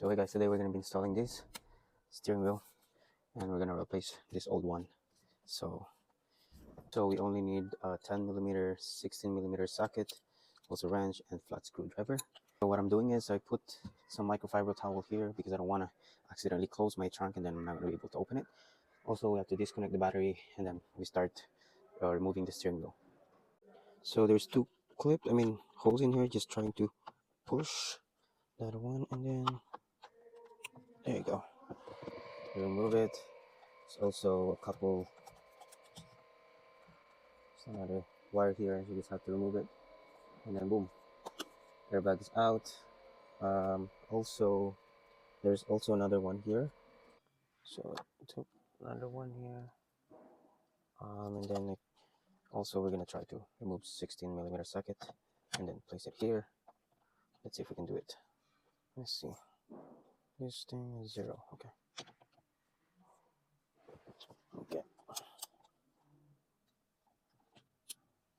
So hey guys, today we're going to be installing this steering wheel and we're going to replace this old one. So we only need a 10mm, 16mm socket, also wrench and flat screwdriver. So what I'm doing is I put some microfiber towel here because I don't want to accidentally close my trunk and then I'm not going to be able to open it. Also, we have to disconnect the battery and then we start removing the steering wheel. So there's two holes in here, just trying to push that one and then there you go. Remove it. There's also a couple, there's another wire here, you just have to remove it and then boom, airbag is out. Also there's also another one here, so I took another one here, and then also we're gonna try to remove 16mm socket and then place it here. Let's see if we can do it. Let's see, this thing is 0. Okay,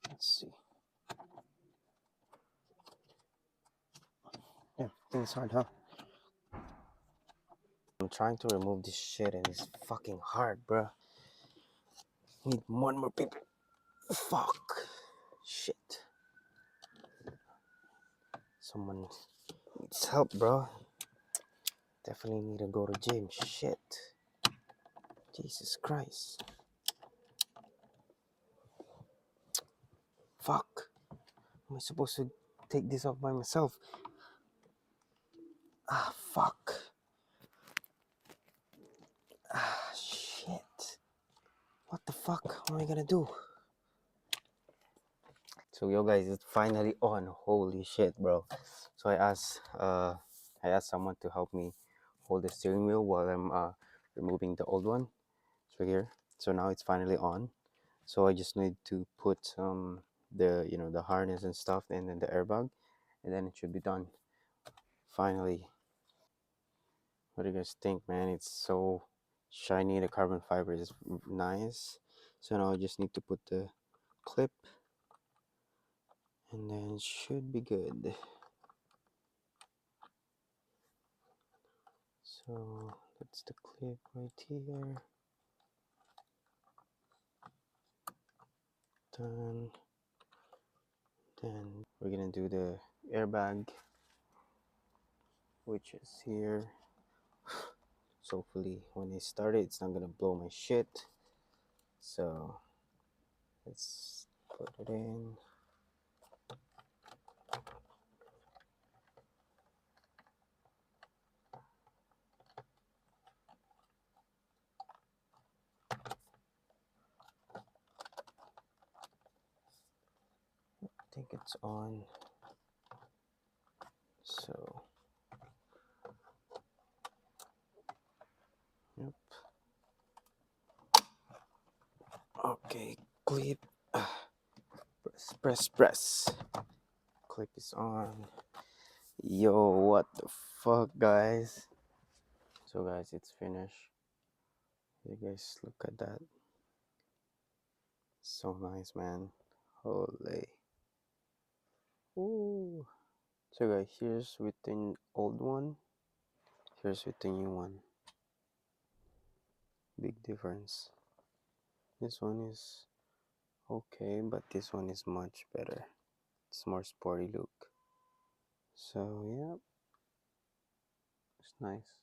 let's see. Yeah, things hard, huh? I'm trying to remove this shit and it's fucking hard, bruh. Need one more people. Fuck. Shit. Someone needs help, bro. Definitely need to go to gym. Shit. Jesus Christ. Fuck. Am I supposed to take this off by myself? Ah, fuck. Ah, shit. What the fuck am I gonna do? So yo guys, it's finally on. Holy shit, bro. So I asked someone to help me hold the steering wheel while I'm removing the old one. So here. So now it's finally on. So I just need to put the harness and stuff and then the airbag and then it should be done. Finally. What do you guys think, man? It's so shiny. The carbon fiber is nice. So now I just need to put the clip and then it should be good. So that's the clip right here. Done. Then we're gonna do the airbag, which is here. So hopefully when I start it, it's not gonna blow my shit. So let's put it in. I think it's on. So yep. Okay, clip. Press. Clip is on. Yo, what the fuck, guys? So guys, it's finished. You guys look at that. So nice, man. Holy. Ooh. So guys, here's with the old one. Here's with the new one. Big difference. This one is okay, but this one is much better. It's more sporty look. So yeah, it's nice.